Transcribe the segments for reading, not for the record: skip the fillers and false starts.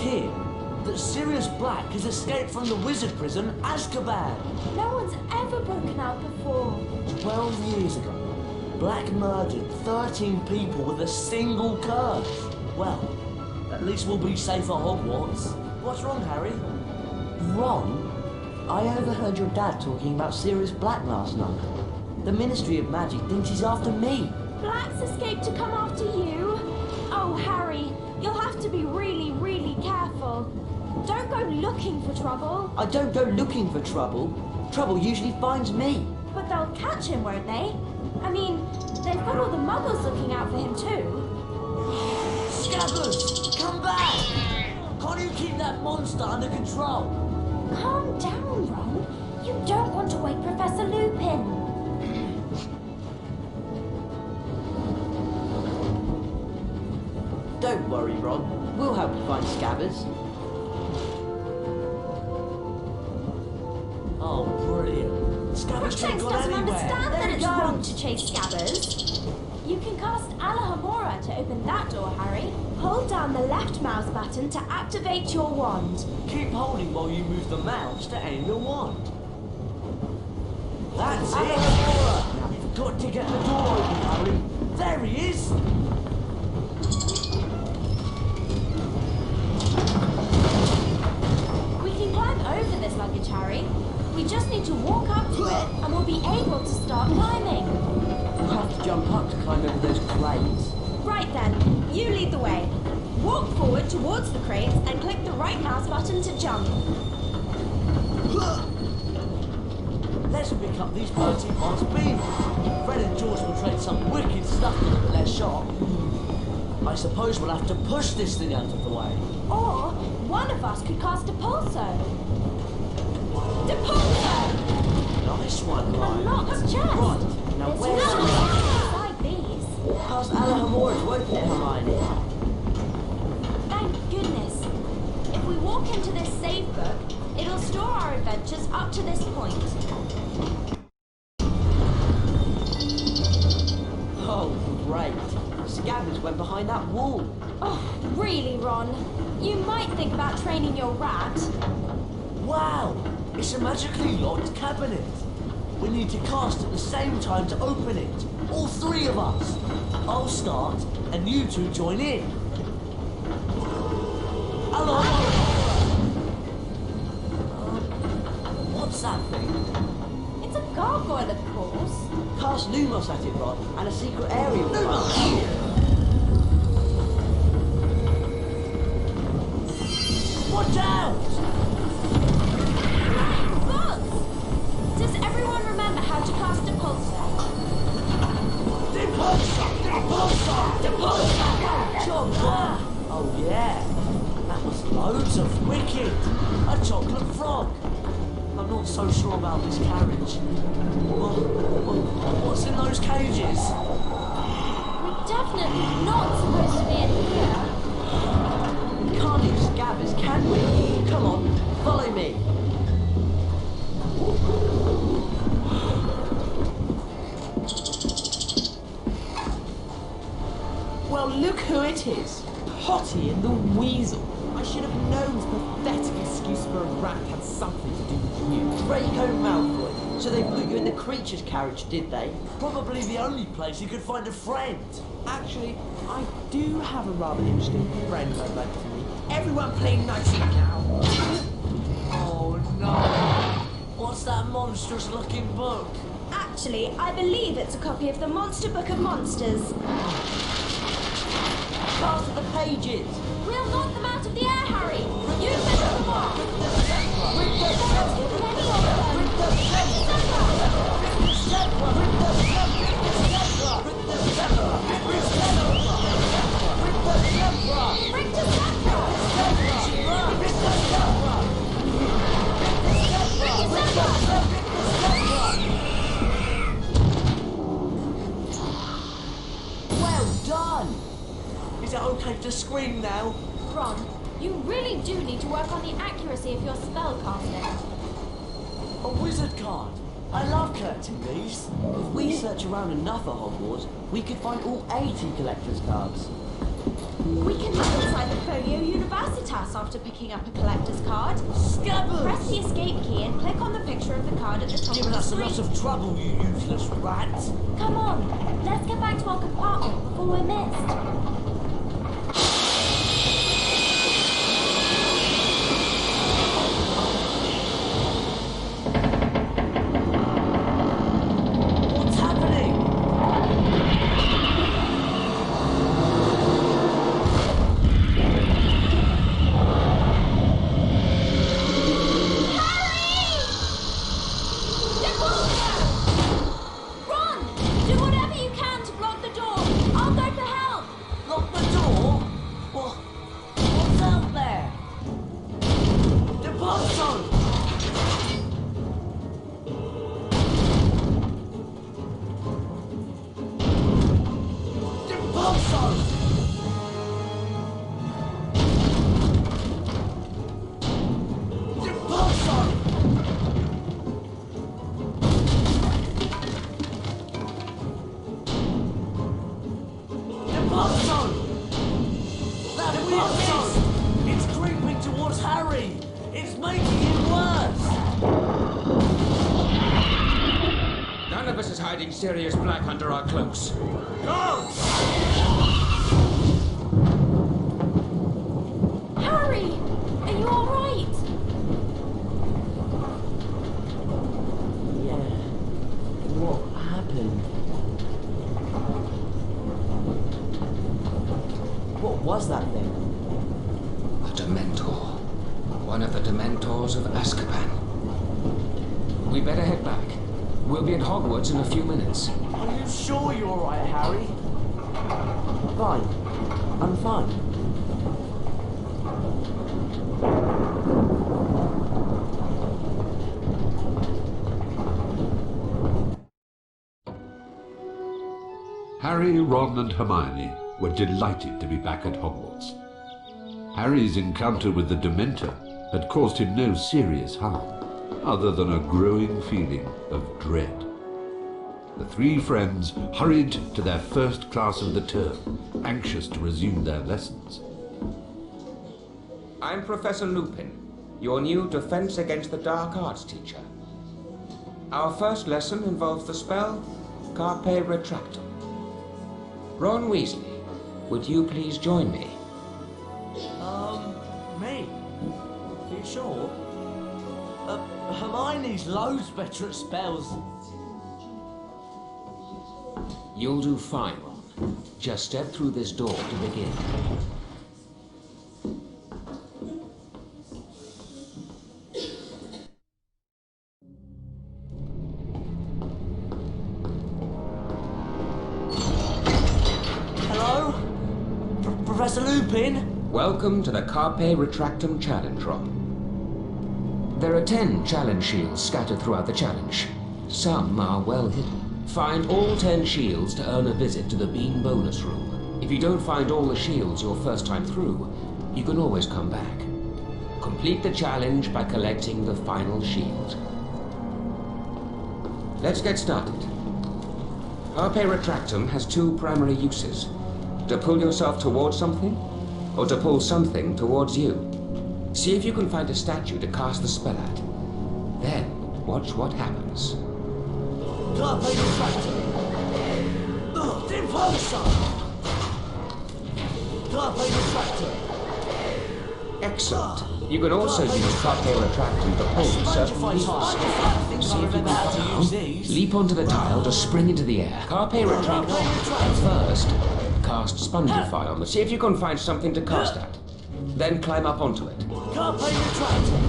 here that Sirius Black has escaped from the wizard prison, Azkaban. No one's ever broken out before. 12 years ago, Black murdered 13 people with a single curse. Well, at least we'll be safe at Hogwarts. What's wrong, Harry? Ron? I overheard your dad talking about Sirius Black last night. The Ministry of Magic thinks he's after me. Black's escaped to come after you? Oh, Harry, you'll have to be really, really careful. Don't go looking for trouble. I don't go looking for trouble. Trouble usually finds me. But they'll catch him, won't they? I mean, they've got all the muggles looking out for him too. Scabbers, come back! Can't you keep that monster under control? Calm down, Ron. You don't want to wake Professor Lupin. Don't worry, Ron. We'll help you find Scabbers. Oh, brilliant. Scabbers can't Crookshanks go doesn't anywhere. understand There that he it's goes. wrong to chase Scabbers. You can cast Alahamora to open that door, Harry. Hold down the left mouse button to activate your wand. Keep holding while you move the mouse to aim the wand. That's it! Now we've got to get the door open, Harry. There he is! We can climb over this luggage, Harry. We just need to walk up to it and we'll be able to start climbing. We'll have to jump up to climb over those crates. Right then, you lead the way. Walk forward towards the crates and click the right mouse button to jump. Let's pick up these 13 Mars beams. Fred and George will trade some wicked stuff to them at their shop. I suppose we'll have to push this thing out of the way. Or one of us could cast a pulsar. Depulsar! Nice one, Ryan. Unlock chest! Right, now There's where's no the... inside these. Cast Alahamora to open it, Hermione. Thank goodness. If we walk into this save book, it'll store our adventures up to this point. Oh, great. Scabbers went behind that wall. Oh, really, Ron? You might think about training your rat. Wow! It's a magically locked cabinet. We need to cast at the same time to open it. All three of us. I'll start, and you two join in. Hello! What's that thing? It's a gargoyle, of course. Cast Lumos at it, Ron, and a secret area will come. Watch out! Bugs! Does everyone remember how to cast a pulsar? Depulsar! Depulsar! Depulsar! Chocolate! Oh yeah, that was loads of wicked. A chocolate frog. I'm not so sure about this carriage. What's in those cages? We're definitely not supposed to be in here. We can't leave Scabbers, can we? Come on, follow me. Well, look who it is. Potty and the Weasel. I should have known this pathetic excuse for a rat had something to do with you. Draco Malfoy. So they put you in the creature's carriage, did they? Probably the only place you could find a friend. Actually, I do have a rather interesting friend I'd like to meet. Everyone play nicely now. Oh no! What's that monstrous looking book? Actually, I believe it's a copy of the Monster Book of Monsters. Cast at the pages. We'll knock them out of the air, Harry! You finish them off! They're not keeping any of them! Well done! Is it okay to scream now? Ron, you really do need to work on the accuracy of your spell casting. A wizard card. I love collecting these. If we search around enough at Hogwarts, we could find all 80 collector's cards. We can look inside the Folio Universitas after picking up a collector's card. Scabbers! Press the escape key and click on the picture of the card at the top Giving of the us a screen. lot of trouble, you useless rat. Come on, let's get back to our compartment before we're missed. What's happening? Run! Do whatever you can to block the door. I'll go for help. Lock the door? What's out there? The Bonzo! The Bonzo! The Bonzo! The Bonzo! That Bonzo! It's creeping towards Harry! It's making it worse! None of us is hiding Sirius Black under our cloaks. Go! Harry, are you all right? Yeah. What happened? What was that thing? A Dementor. One of the Dementors of Azkaban. We better head back. We'll be at Hogwarts in a few minutes. Are you sure you're alright, Harry? Fine. I'm fine. Harry, Ron and Hermione were delighted to be back at Hogwarts. Harry's encounter with the Dementor had caused him no serious harm, other than a growing feeling of dread. The three friends hurried to their first class of the term, anxious to resume their lessons. I'm Professor Lupin, your new Defense Against the Dark Arts teacher. Our first lesson involves the spell Carpe Retractum. Ron Weasley, would you please join me? Me? Are you sure? Hermione's loads better at spells. You'll do fine, Ron. Just step through this door to begin. Hello? Professor Lupin? Welcome to the Carpe Retractum Challenge, Ron. There are 10 challenge shields scattered throughout the challenge. Some are well hidden. Find all 10 shields to earn a visit to the Bean bonus room. If you don't find all the shields your first time through, you can always come back. Complete the challenge by collecting the final shield. Let's get started. Carpe Retractum has 2 primary uses. To pull yourself towards something, or to pull something towards you. See if you can find a statue to cast the spell at. Then, watch what happens. Carpe Retractum! Impulsor! Carpe Retractum! Excellent. You can also use Carpe Retractum to pull certain levers. See if you can leap onto the tile to spring into the air. Carpe Retractum. First, cast Spongify on the... See if you can find something to cast at. Then climb up onto it. Carpe Retractum!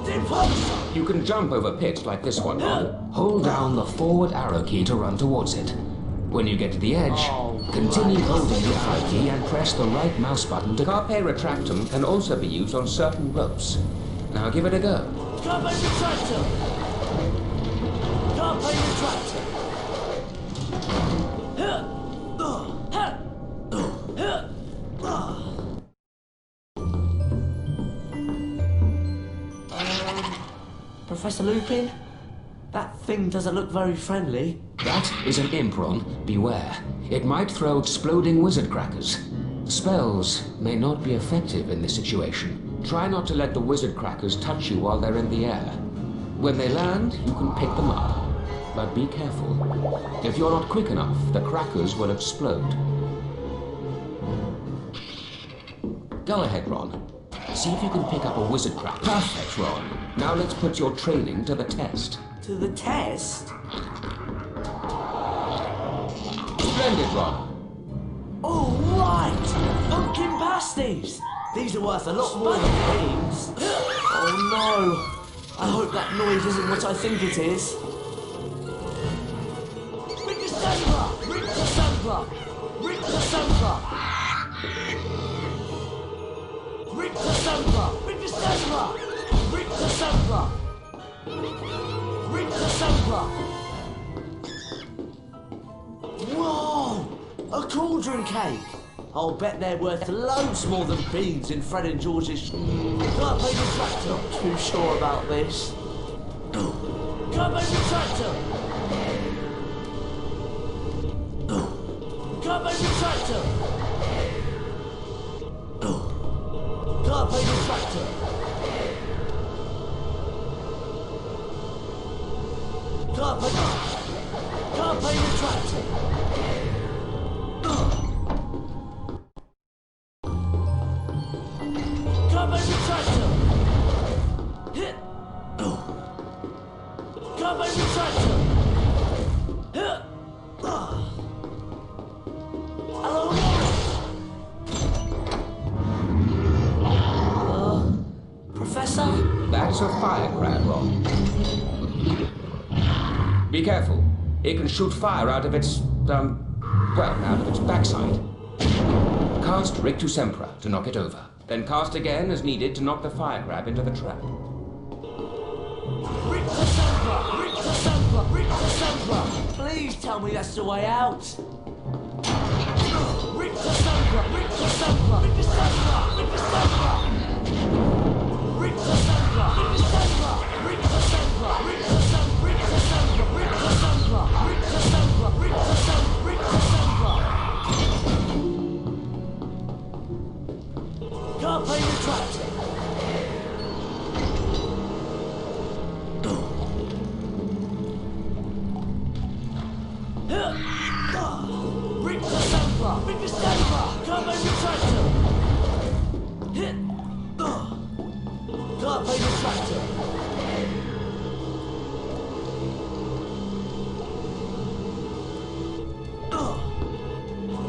Impulsor! You can jump over pits like this one. Hold down the forward arrow key to run towards it. When you get to the edge, continue holding the arrow key and press the right mouse button to... Carpe Retractum can also be used on certain ropes. Now give it a go. Carpe Retractum! Carpe Retractum! Professor Lupin? That thing doesn't look very friendly. That is an Impron. Beware. It might throw exploding wizard crackers. Spells may not be effective in this situation. Try not to let the wizard crackers touch you while they're in the air. When they land, you can pick them up. But be careful. If you're not quick enough, the crackers will explode. Go ahead, Ron. See if you can pick up a wizard cracker. Perfect, Ron. Now let's put your training to the test. To the test? Splendid, Ron. Oh, right! Pumpkin pasties! These are worth a lot more than beans. Oh no! I hope that noise isn't what I think it is. Rick the Sandra! Rick the Sandra! Rick the Sandra! Rick the Sandra! Rick the Sandra! Rick the Sandra! Rick the Sandra! Whoa! A cauldron cake! I'll bet they're worth loads more than beans in Fred and George's. Can't pay the tractor. Not too sure about this. Can't pay the tractor. Can't pay the tractor. Can't pay the tractor. Can't pay the tractor. Can't pay the tractor. Hit. Can't pay the tractor. Hit. Hello. Professor? That's a fire crab, Ron. Be careful. It can shoot fire out of its, out of its backside. Cast Rick to Sempra to knock it over. Then cast again as needed to knock the fire crab into the trap. Rick to Sempra! Rick to Sempra! Rick to Sempra! Please tell me that's the way out. Rick to Sempra! Rick to Sempra! Rick to Sempra! Rick to Sempra! Rick to Sempra! Rick to Sempra! Rick to Sempra! Rick to Sempra! Rick to Sempra! Rick to Sempra! Rick to Sempra! Rick to Sempra! Rick to Sempra! Can't pay the tractor. Rick the Sempra! Rick the Sempra! Can't pay the tractor. Hit. Can't pay the tractor.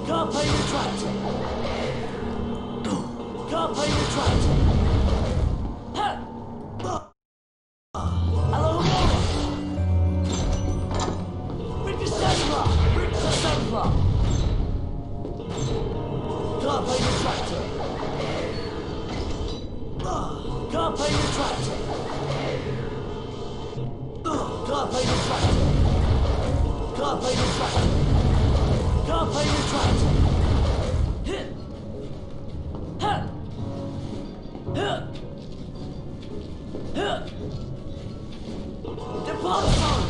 Can't pay the tractor. Can't pay the tractor. Hello, Rick the Sempra! Rick the Sempra! Can't pay the tractor. Can't pay the tractor. Can't pay the tractor. Can't pay the tractor. Can't pay the tractor. Hit. Hit. Hit. Hit. Depart zone.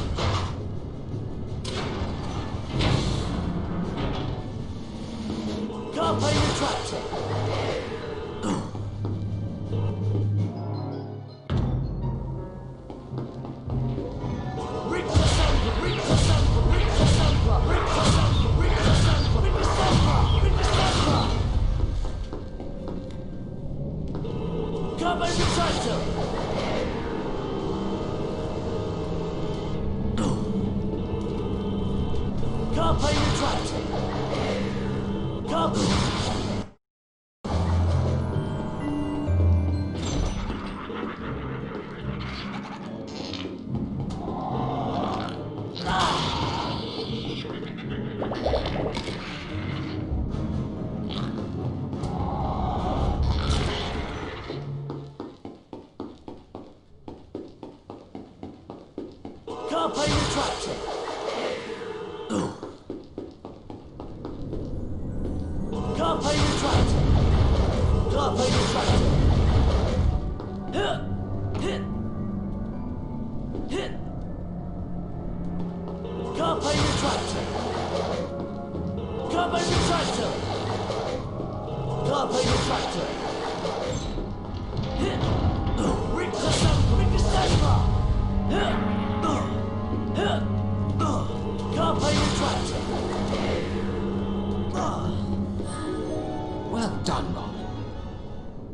Can't pay the tractor. Rick the Sempra, Rick the Sempra, Rick the Sempra, Rick the Sempra, Rick the Sempra, Rick the Sempra, Rick the Sempra. Can't pay the tractor. Can't pay the tractor. Can't pay.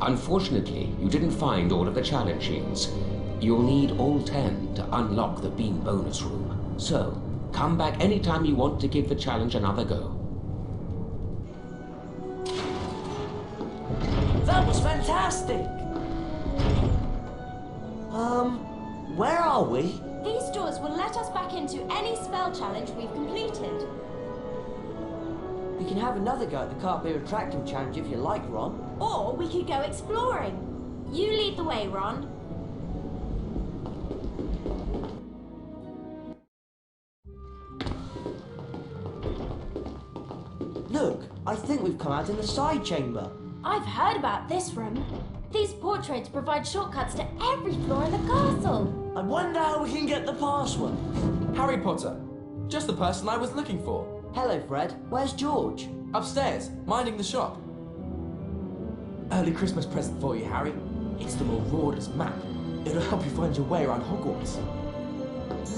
Unfortunately, you didn't find all of the challenge shields. You'll need all 10 to unlock the beam bonus room. So, come back anytime you want to give the challenge another go. That was fantastic! Where are we? These doors will let us back into any spell challenge we've completed. We can have another go at the Carpe Retractum challenge if you like, Ron. Or we could go exploring. You lead the way, Ron. Look, I think we've come out in the side chamber. I've heard about this room. These portraits provide shortcuts to every floor in the castle. I wonder how we can get the password. Harry Potter. Just the person I was looking for. Hello, Fred. Where's George? Upstairs, minding the shop. Early Christmas present for you, Harry. It's the Marauders map. It'll help you find your way around Hogwarts.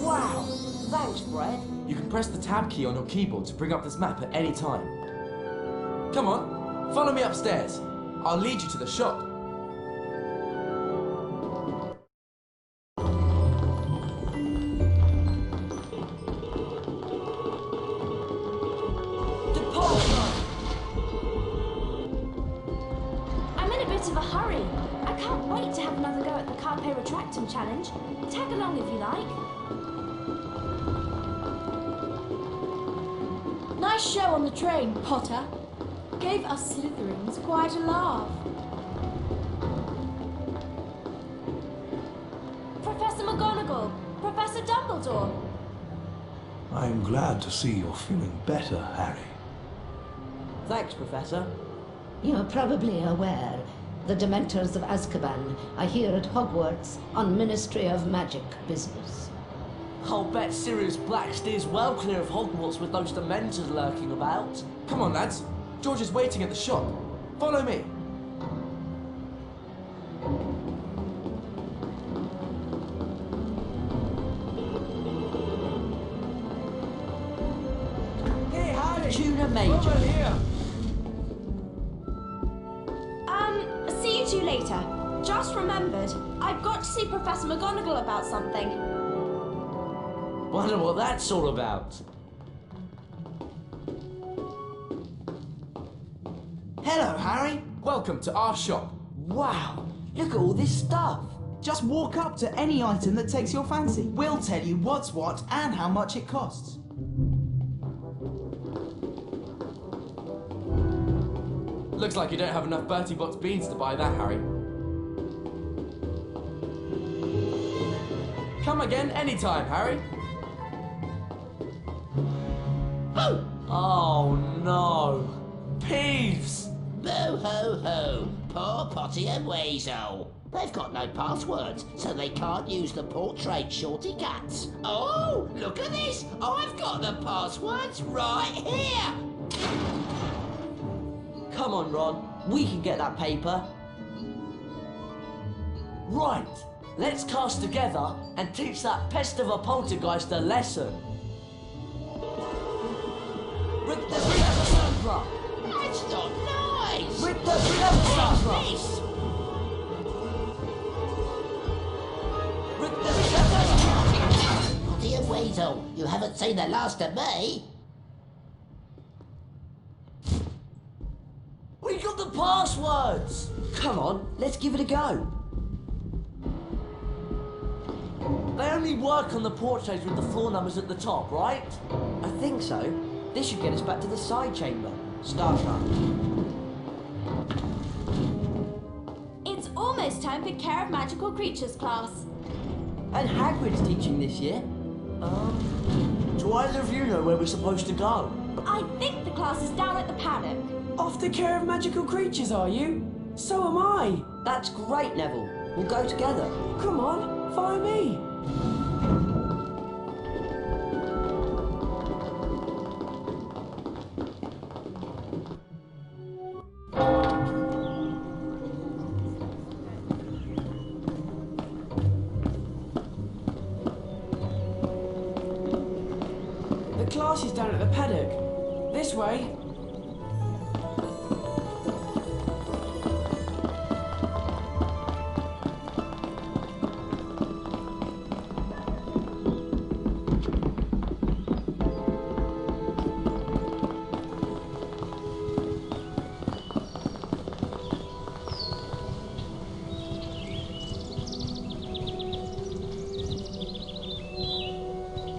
Wow! Thanks, Fred. You can press the tab key on your keyboard to bring up this map at any time. Come on, follow me upstairs. I'll lead you to the shop. I'm in a bit of a hurry. I can't wait to have another go at the Carpe Retractum challenge. Tag along if you like. Nice show on the train, Potter. Gave us Slytherins quite a laugh. Professor McGonagall, Professor Dumbledore. I'm glad to see you're feeling better, Harry. Thanks, Professor. You're probably aware the Dementors of Azkaban are here at Hogwarts on Ministry of Magic business. I'll bet Sirius Black steers well clear of Hogwarts with those Dementors lurking about. Come on, lads. George is waiting at the shop. Follow me. Hey, Harry! Tuna Major. Over here! See you two later. Just remembered, I've got to see Professor McGonagall about something. Wonder what that's all about. Hello, Harry. Welcome to our shop. Wow! Look at all this stuff. Just walk up to any item that takes your fancy. We'll tell you what's what and how much it costs. Looks like you don't have enough Bertie Bott's beans to buy that, Harry. Come again anytime, Harry. Oh no! Peeves! Boo hoo hoo! Poor Potty and Weasel. They've got no passwords, so they can't use the portrait shorty cuts. Oh, look at this! I've got the passwords right here! Come on, Ron. We can get that paper. Right! Let's cast together and teach that pest of a poltergeist a lesson. Rip the Sandra! That's not nice! Rip the Sandra! This! Rip the Sandra! Potty and Weasel, you haven't seen the last of me. We got the passwords! Come on, let's give it a go. They only work on the portraits with the floor numbers at the top, right? I think so. This should get us back to the side chamber. Start run. It's almost time for Care of Magical Creatures class. And Hagrid's teaching this year. Do either of you know where we're supposed to go? I think the class is down at the paddock. Off the Care of Magical Creatures, are you? So am I. That's great, Neville. We'll go together. Come on, follow me. The class is down at the paddock. This way.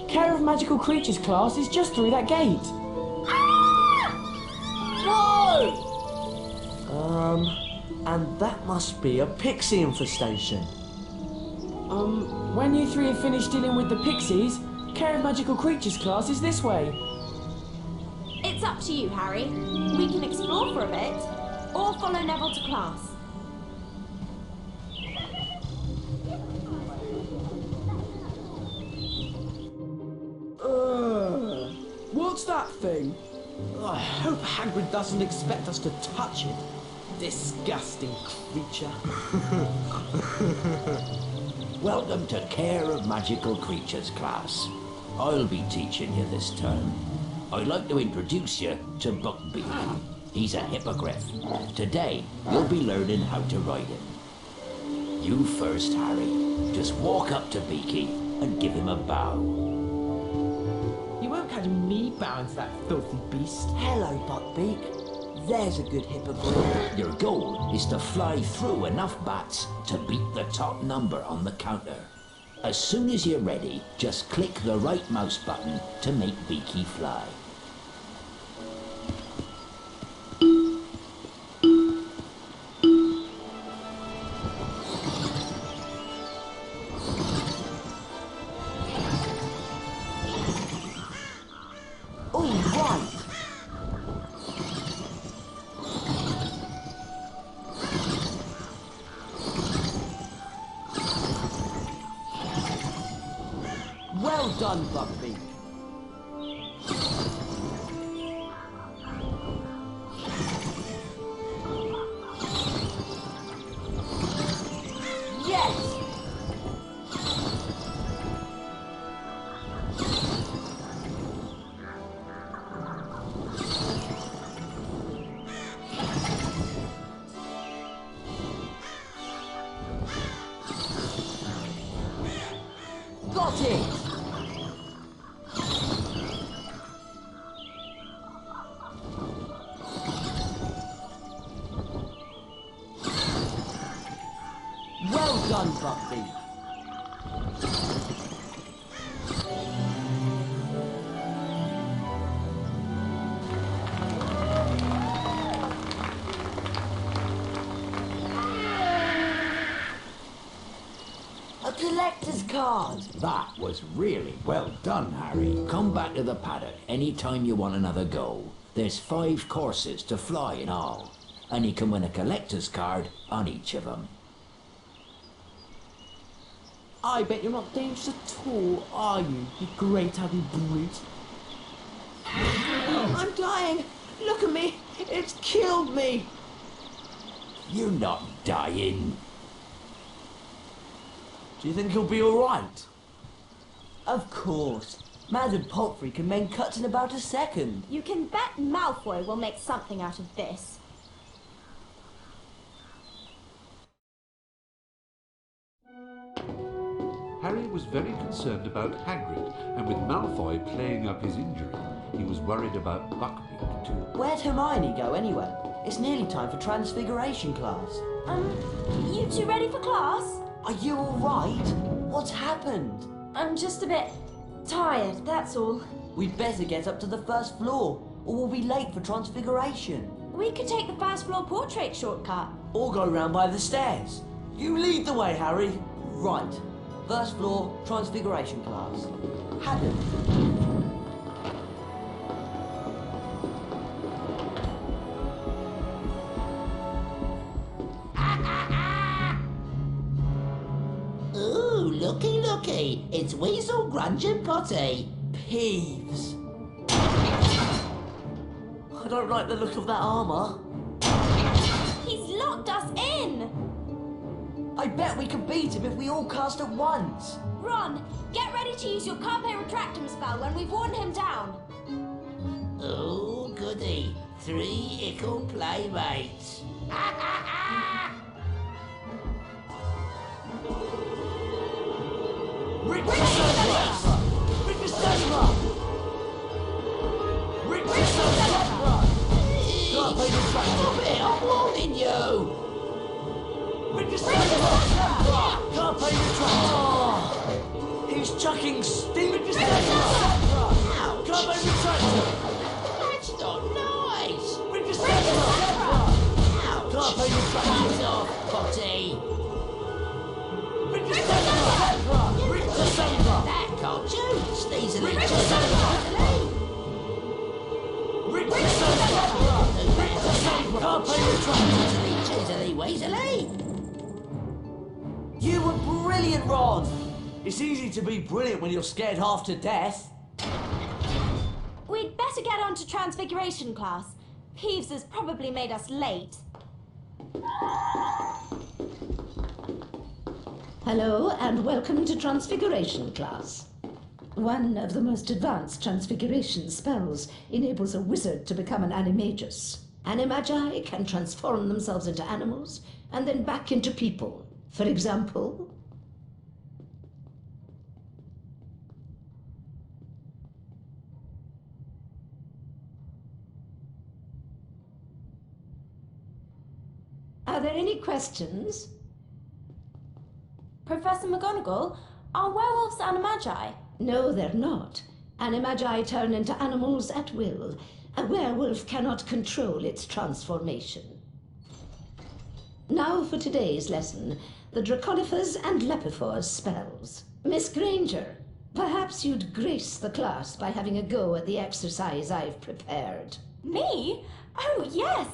Care of Magical Creatures class is just through that gate. Whoa! And that must be a pixie infestation. When you three have finished dealing with the pixies, Care of Magical Creatures class is this way. It's up to you, Harry. We can explore for a bit, or follow Neville to class. What's that thing? I hope Hagrid doesn't expect us to touch it. Disgusting creature. Welcome to Care of Magical Creatures class. I'll be teaching you this term. I'd like to introduce you to Buckbeak. He's a hippogriff. Today, you'll be learning how to ride him. You first, Harry. Just walk up to Beaky and give him a bow. You won't catch me bowing to that filthy beast. Hello, Buckbeak. There's a good hippogriff. Your goal is to fly through enough bats to beat the top number on the counter. As soon as you're ready, just click the right mouse button to make Beaky fly. All right. Well done, Buckbeak. Yes! Got it! Well done, Buckbeak. A collector's card. That was really well done, Harry. Come back to the paddock anytime you want another go. There's 5 courses to fly in all, and you can win a collector's card on each of them. I bet you're not dangerous at all, are you, you great ugly brute? I'm dying! Look at me! It's killed me! You're not dying. Do you think he'll be alright? Of course. Madam Pomfrey can mend cuts in about a second. You can bet Malfoy will make something out of this. Harry was very concerned about Hagrid, and with Malfoy playing up his injury, he was worried about Buckbeak too. Where'd Hermione go anyway? It's nearly time for Transfiguration class. You two ready for class? Are you alright? What's happened? I'm just a bit tired, that's all. We'd better get up to the first floor, or we'll be late for Transfiguration. We could take the first floor portrait shortcut. Or go round by the stairs. You lead the way, Harry. Right. First floor, Transfiguration class. Haddon. Ooh, looky, looky. It's Weasel, Grunge and Potty. Peeves. I don't like the look of that armour. He's locked us in! I bet we could beat him if we all cast at once. Ron, get ready to use your Carpe Retractum spell when we've worn him down. Oh, goody. 3 ickle playmates. Ha ha ha! Rick the Sandra! Rick the Sandra! Rick the Sandra! Can't play the track. Stop it, I'm warning you! Rick the Sandra! Can't play the track. Oh, he's He's chucking steaming Retractor! Carpe Retractor! That's not nice! Retractor! Carpe Retractor! Fuck off, Potty! Retractor! Retractor! That can't you? Sneeze a little. Carpe Retractor! Cheesily, weasely. You were brilliant, Ron! It's easy to be brilliant when you're scared half to death. We'd better get on to Transfiguration class. Peeves has probably made us late. Hello and welcome to Transfiguration class. One of the most advanced transfiguration spells enables a wizard to become an animagus. Animagi can transform themselves into animals and then back into people. For example, are there any questions? Professor McGonagall, are werewolves animagi? No, they're not. Animagi turn into animals at will. A werewolf cannot control its transformation. Now for today's lesson, the Draconifers and Lepifors spells. Miss Granger, perhaps you'd grace the class by having a go at the exercise I've prepared. Me? Oh, yes!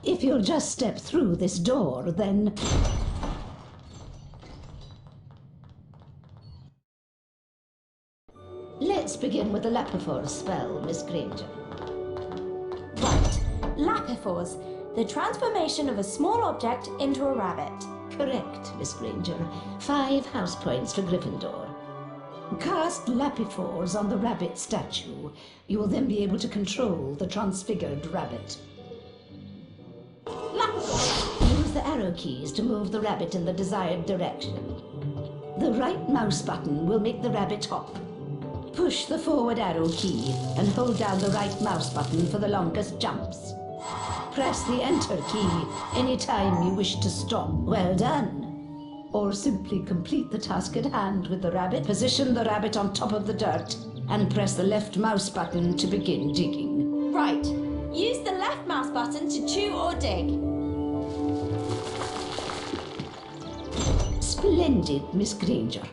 If you'll just step through this door, then... Let's begin with the Lepifors spell, Miss Granger. Right. Lapifors, the transformation of a small object into a rabbit. Correct, Miss Granger. 5 house points for Gryffindor. Cast Lapifors on the rabbit statue. You will then be able to control the transfigured rabbit. Use the arrow keys to move the rabbit in the desired direction. The right mouse button will make the rabbit hop. Push the forward arrow key and hold down the right mouse button for the longest jumps. Press the enter key anytime you wish to stop. Well done. Or simply complete the task at hand with the rabbit. Position the rabbit on top of the dirt and press the left mouse button to begin digging. Right. Use the left mouse button to chew or dig. Splendid, Miss Granger.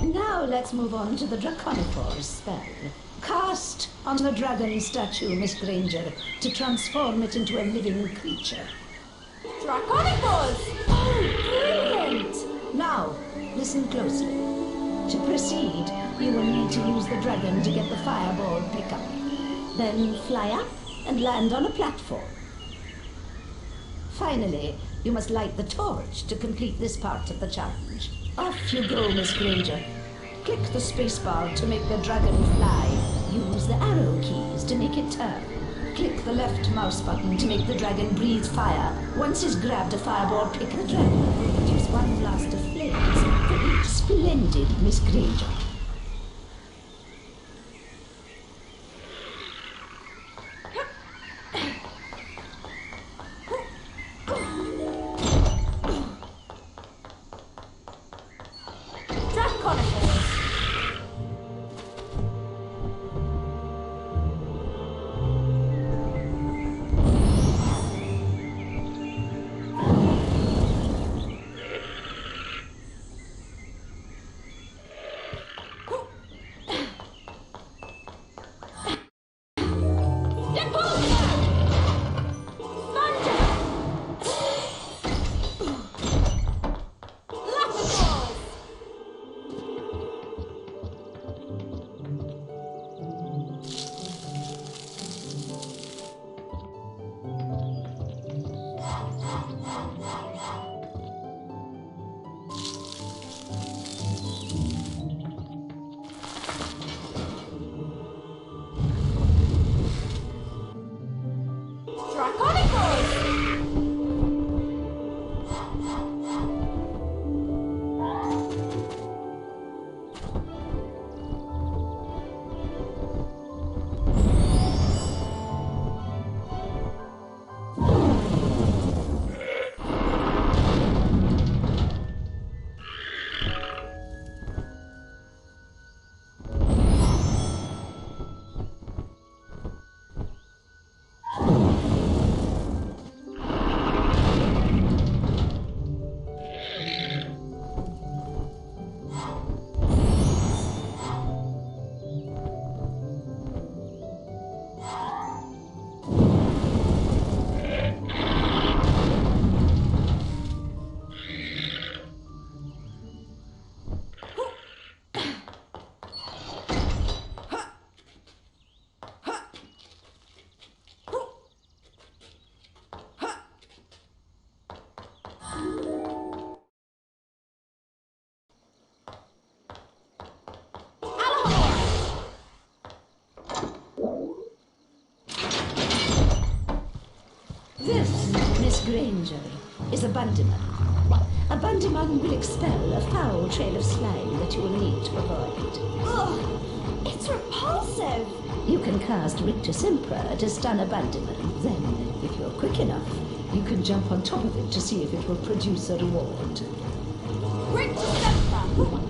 Now let's move on to the Draconifors spell. Cast on the dragon statue, Miss Granger, to transform it into a living creature. Draconifors! Oh, brilliant! Now, listen closely. To proceed, you will need to use the dragon to get the fireball pickup. Then fly up and land on a platform. Finally, you must light the torch to complete this part of the challenge. Off you go, Miss Granger. Click the spacebar to make the dragon fly. Use the arrow keys to make it turn. Click the left mouse button to make the dragon breathe fire. Once it's grabbed a fireball, pick the dragon. Produce one blast of flames for each splendid Miss Granger. This, Miss Granger, is a Bundyman. A Bundyman will expel a foul trail of slime that you will need to avoid. Ugh, it's repulsive. You can cast Rictus Emperor to stun a Bundyman. Then, if you're quick enough, you can jump on top of it to see if it will produce a reward. Rictus Emperor.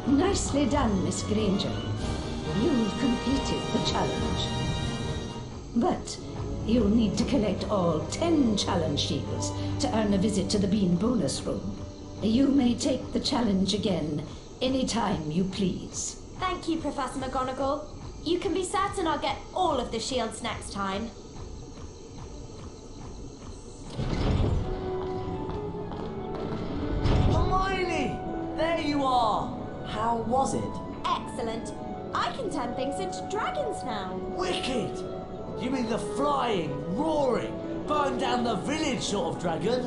Nicely done, Miss Granger. You've completed the challenge. But you'll need to collect all 10 challenge shields to earn a visit to the Bean bonus room. You may take the challenge again anytime you please. Thank you, Professor McGonagall. You can be certain I'll get all of the shields next time. Hermione! There you are! How was it? Excellent. I can turn things into dragons now. Wicked! You mean the flying, roaring, burn down the village sort of dragon?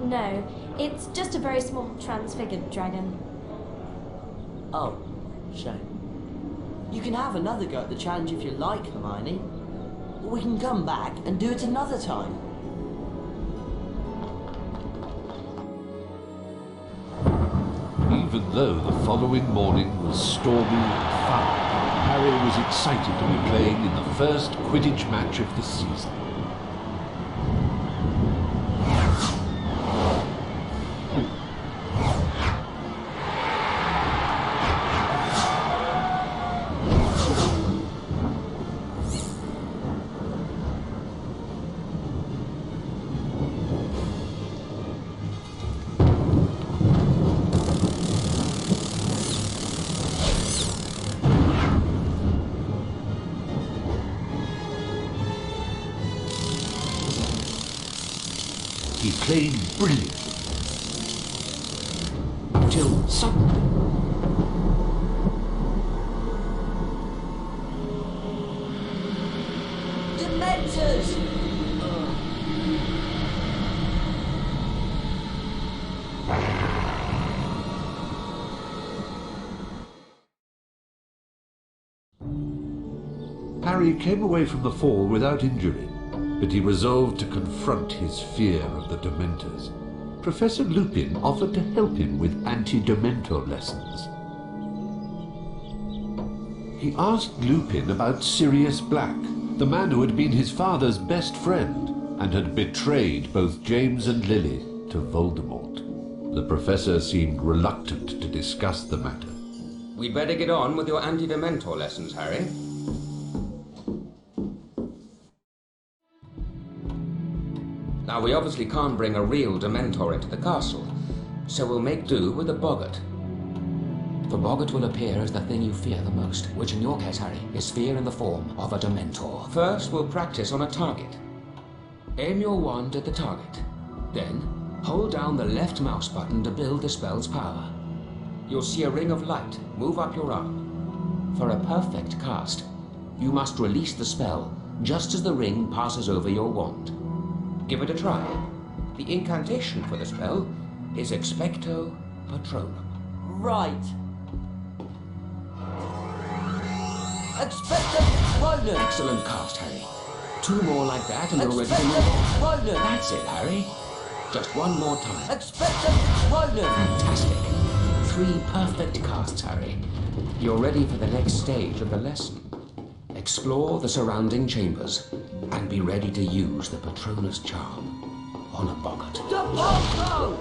No. It's just a very small transfigured dragon. Oh, shame. You can have another go at the challenge if you like, Hermione. Or we can come back and do it another time. Even though the following morning was stormy and foul, Harry was excited to be playing in the first Quidditch match of the season. He played brilliantly. Till suddenly... Dementors! Harry came away from the fall without injury, but he resolved to confront his fear of the Dementors. Professor Lupin offered to help him with anti-Dementor lessons. He asked Lupin about Sirius Black, the man who had been his father's best friend and had betrayed both James and Lily to Voldemort. The professor seemed reluctant to discuss the matter. We'd better get on with your anti-Dementor lessons, Harry. Now, we obviously can't bring a real Dementor into the castle, so we'll make do with a boggart. The boggart will appear as the thing you fear the most, which in your case, Harry, is fear in the form of a Dementor. First, we'll practice on a target. Aim your wand at the target. Then, hold down the left mouse button to build the spell's power. You'll see a ring of light move up your arm. For a perfect cast, you must release the spell just as the ring passes over your wand. Give it a try. The incantation for the spell is Expecto Patronum. Right. Expecto Patronum! Excellent cast, Harry. 2 more like that and you're ready to move on. Patronum! That's it, Harry. Just 1 more time. Expecto Patronum! Fantastic. 3 perfect casts, Harry. You're ready for the next stage of the lesson. Explore the surrounding chambers and be ready to use the Patronus charm on a boggart. The Pogo!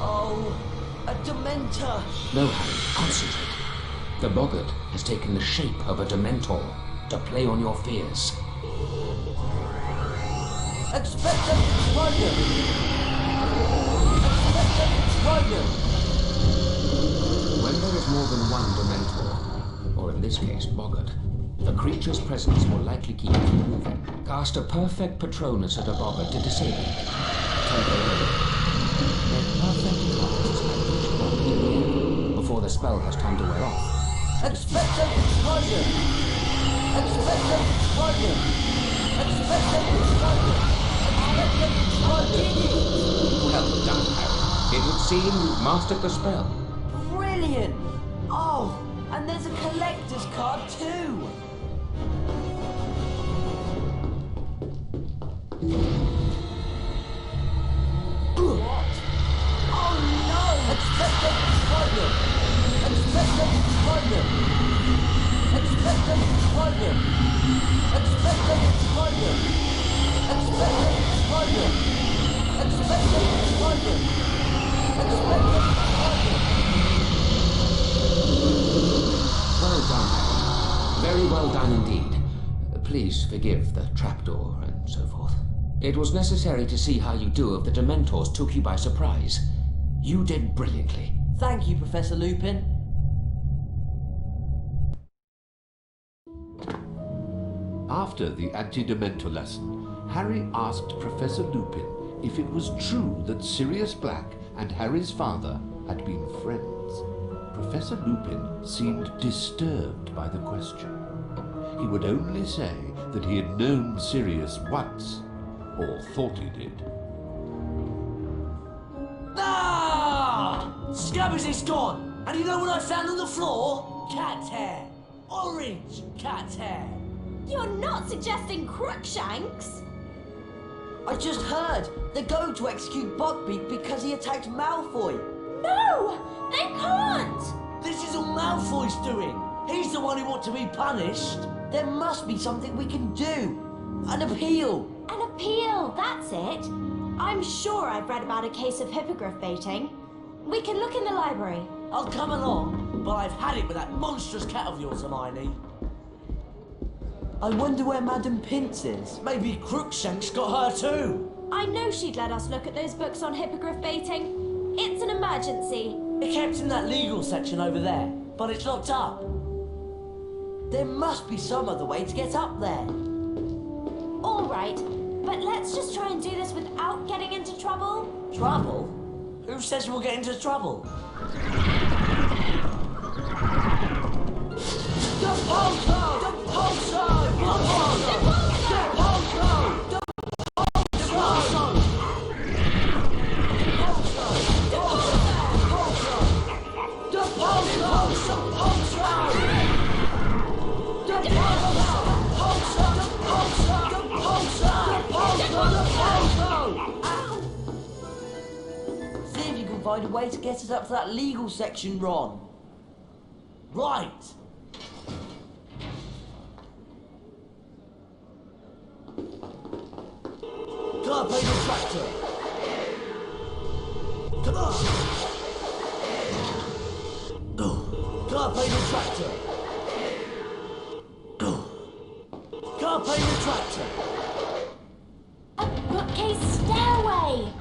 Oh, a Dementor! No, Harry, concentrate. The boggart has taken the shape of a Dementor to play on your fears. Expecto Patronum! Expecto Patronum! When there is more than 1 Dementor, or in this case, boggart, the creature's presence will likely keep you moving. Cast a perfect Patronus at a boggart to disable it. Temporarily. Make perfect casts at each boggart in the air before the spell has time to wear off. Expecto Patronum! Expecto Patronum! Expecto Patronum! Expecto Patronum! Well done, Harry. It would seem you've mastered the spell. Brilliant! Oh, and there's a collector's card too! What? Oh no! Expecto Patronum! Expecto Patronum! Expecto Patronum! Expecto Patronum! Expecto Patronum! Expecto Patronum! Expecto Patronum! Well done, Harry. Very well done indeed. Please forgive the trapdoor and so forth. It was necessary to see how you do if the Dementors took you by surprise. You did brilliantly. Thank you, Professor Lupin. After the anti-dementor lesson, Harry asked Professor Lupin if it was true that Sirius Black and Harry's father had been friends. Professor Lupin seemed disturbed by the question. He would only say that he had known Sirius once, or thought he did. Ah! Scabbers is gone! And you know what I found on the floor? Cat's hair. Orange cat's hair. You're not suggesting Crookshanks? I just heard they're going to execute Buckbeak because he attacked Malfoy. No! They can't! This is all Malfoy's doing. He's the one who ought to be punished. There must be something we can do. An appeal. An appeal, that's it. I'm sure I've read about a case of hippogriff baiting. We can look in the library. I'll come along, but I've had it with that monstrous cat of yours, Hermione. I wonder where Madam Pince is. Maybe Crookshanks got her too. I know she'd let us look at those books on hippogriff baiting. It's an emergency. It kept in that legal section over there, but it's locked up. There must be some other way to get up there. All right, but let's just try and do this without getting into trouble. Trouble? Who says we'll get into trouble? See if you can find a way to get us up to that legal section, Ron. Right. Carpe retractor. Carpe retractor. Carpe retractor. A bookcase stairway.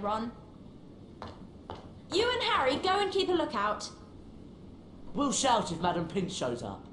Ron. You and Harry go and keep a lookout. We'll shout if Madam Pince shows up.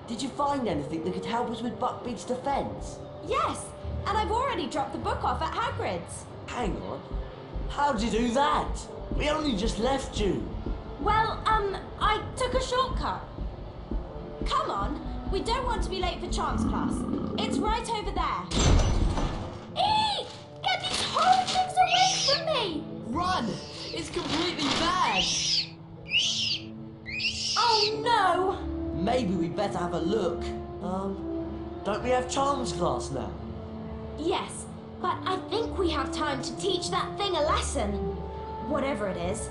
Did you find anything that could help us with Buckbeak's defense? Yes, and I've already dropped the book off at Hagrid's. Hang on. How'd you do that? We only just left you. Well, I took a shortcut. Come on, we don't want to be late for Charms class. It's right over there. Eee! Get these horrid things away from me! Run! It's completely bad! Oh no! Maybe we'd better have a look. Don't we have Charms class now? Yes, but I think we have time to teach that thing a lesson. Whatever it is.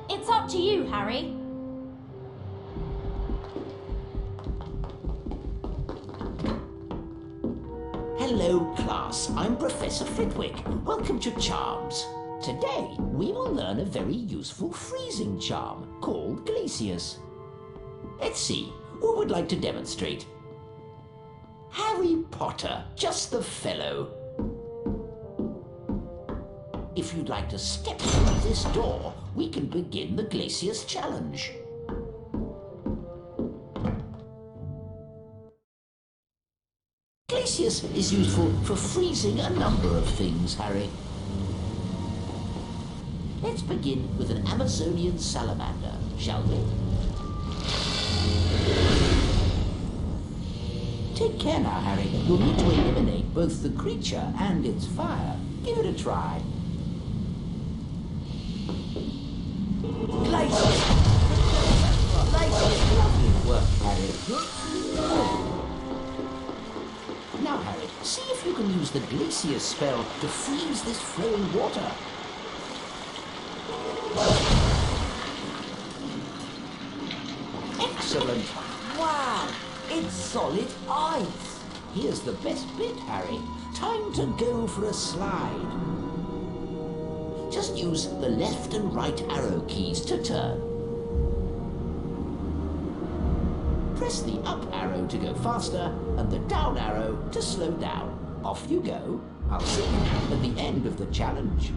It's up to you, Harry. Hello, class. I'm Professor Flitwick. Welcome to Charms. Today, we will learn a very useful freezing charm called Glacius. Let's see, who would like to demonstrate? Harry Potter, just the fellow. If you'd like to step through this door, we can begin the Glacius Challenge. Glacius is useful for freezing a number of things, Harry. Let's begin with an Amazonian salamander, shall we? Take care now, Harry. You'll need to eliminate both the creature and its fire. Give it a try. Glacius! Glacius! Lovely work, Harry. Now, Harry, see if you can use the Glacius spell to freeze this flowing water. Excellent. Wow! It's solid ice! Here's the best bit, Harry. Time to go for a slide. Just use the left and right arrow keys to turn. Press the up arrow to go faster and the down arrow to slow down. Off you go. I'll see you at the end of the challenge.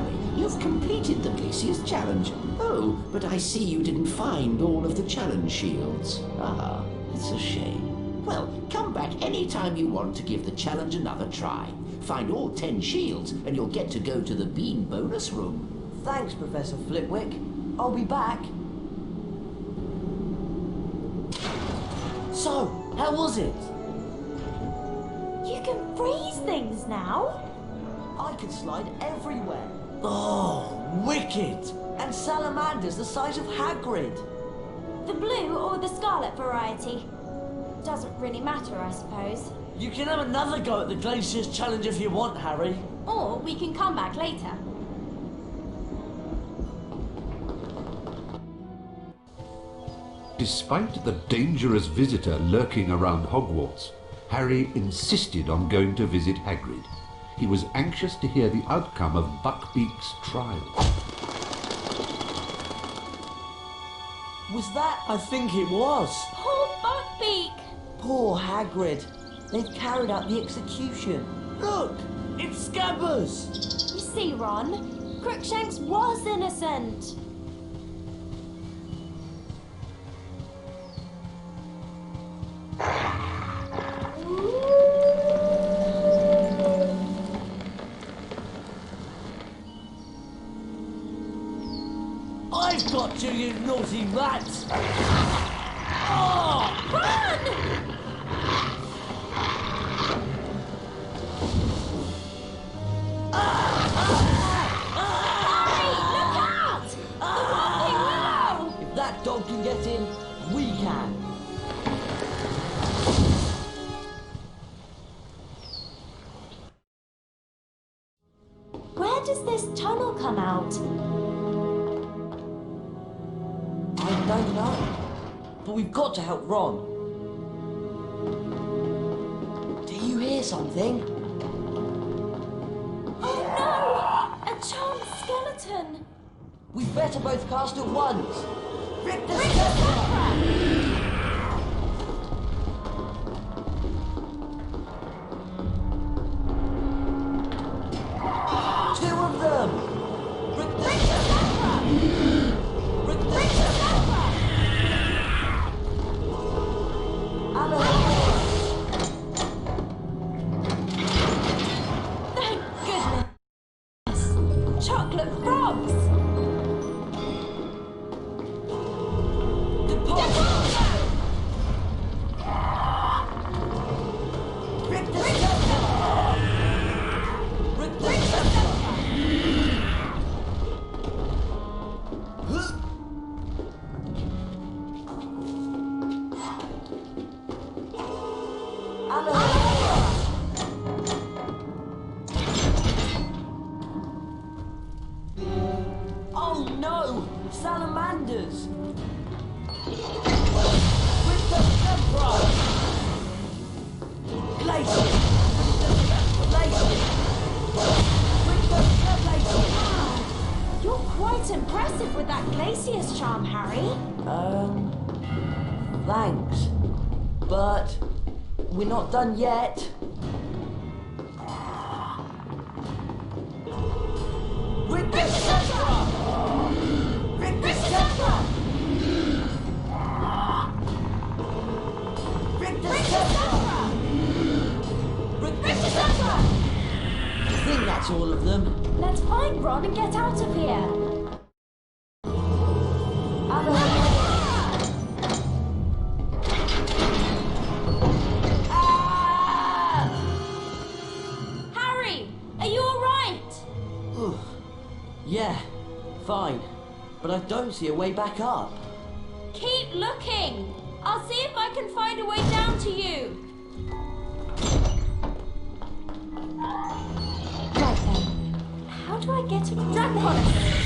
Harry. You've completed the Glaciers challenge. Oh, but I see you didn't find all of the challenge shields. Ah, it's a shame. Well, come back anytime you want to give the challenge another try. Find all 10 shields and you'll get to go to the Bean bonus room. Thanks, Professor Flitwick. I'll be back. So, how was it? You can freeze things now. I could slide everywhere. Oh, wicked! And salamanders the size of Hagrid. The blue or the scarlet variety. Doesn't really matter, I suppose. You can have another go at the Glaciers challenge if you want, Harry. Or we can come back later. Despite the dangerous visitor lurking around Hogwarts, Harry insisted on going to visit Hagrid. He was anxious to hear the outcome of Buckbeak's trial. Was that? I think it was. Poor Buckbeak! Poor Hagrid. They've carried out the execution. Look! It's Scabbers! You see, Ron, Crookshanks was innocent. I've got you, you naughty rats! Oh! Run! Harry, look out! The Whopping Willow! If that dog can get in, we can. Where does this tunnel come out? I don't know. But we've got to help Ron. Do you hear something? Oh no! A charmed skeleton! We better both cast at once. Rick the Rick Scepter! Two of them! Rick the Scepter! Rick the Scepter! Thank goodness! Chocolate frogs! Rick the Scepter! Rick the Scepter! Oh no! Salamanders! With the Scepter! Glacier! Glacier! With the Scepter! You're quite impressive with that Glacier's charm, Harry. Thanks. But we're not done yet. With the Scepter! With the Scepter! With the Scepter! With the Scepter! I think that's all of them. Let's find Ron and get out of here. Harry, are you all right? Yeah, fine. But I don't see a way back up. Keep looking. I'll see if I can find a way down to you. Right then. How do I get a dragon?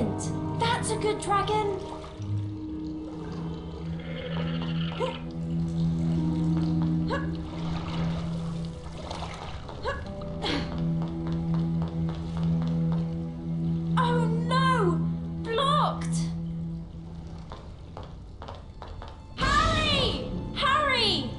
Brilliant! That's a good dragon! Oh no! Blocked! Harry! Harry!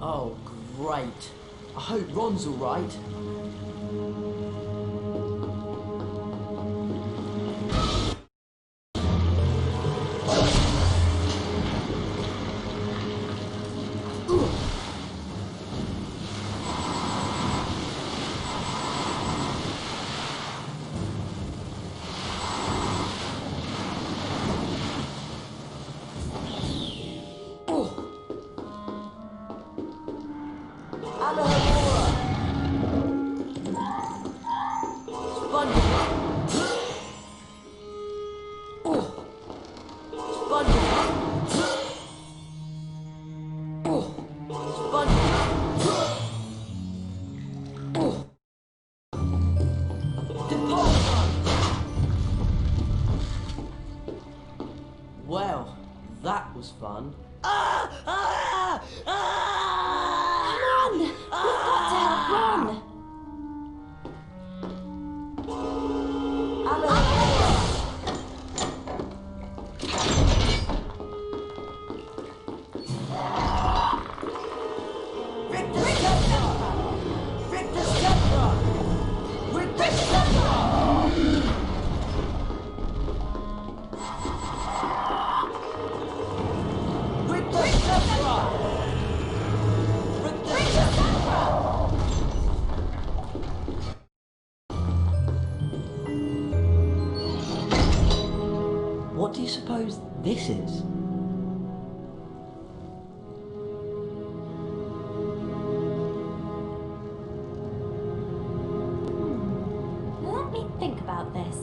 Oh, great. I hope Ron's all right. Well, that was fun. Come on! We've got to help Ron! What do you suppose this is? Let me think about this.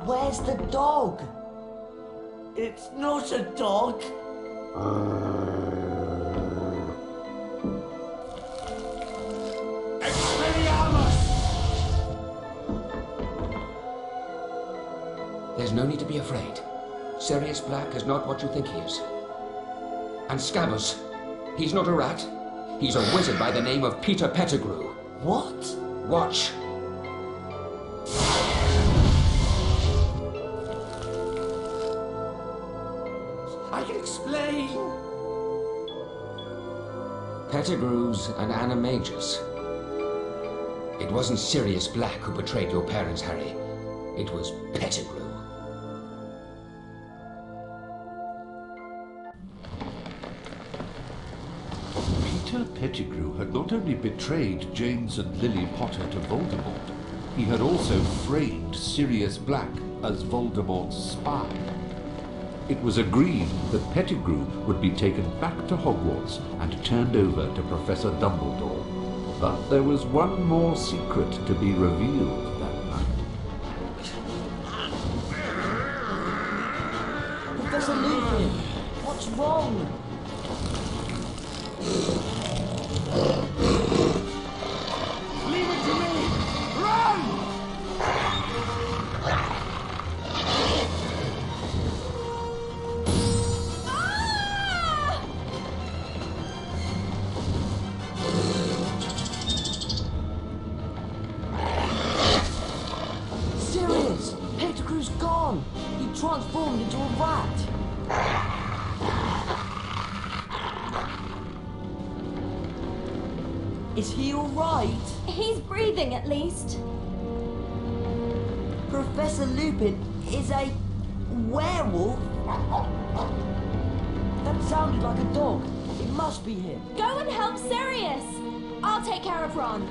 Where's the dog? It's not a dog. There's no need to be afraid. Sirius Black is not what you think he is. And Scabbers, he's not a rat. He's a wizard by the name of Peter Pettigrew. What? Watch. I can explain. Pettigrew's an animagus. It wasn't Sirius Black who betrayed your parents, Harry. It was Pettigrew. Peter Pettigrew had not only betrayed James and Lily Potter to Voldemort, he had also framed Sirius Black as Voldemort's spy. It was agreed that Pettigrew would be taken back to Hogwarts and turned over to Professor Dumbledore. But there was one more secret to be revealed that night. Professor Lupin! What's wrong? Leave it to me! Run! Sirius! Pettigrew's gone! He transformed into a rat! Is he alright? He's breathing at least. Professor Lupin is a werewolf? That sounded like a dog. It must be him. Go and help Sirius. I'll take care of Ron.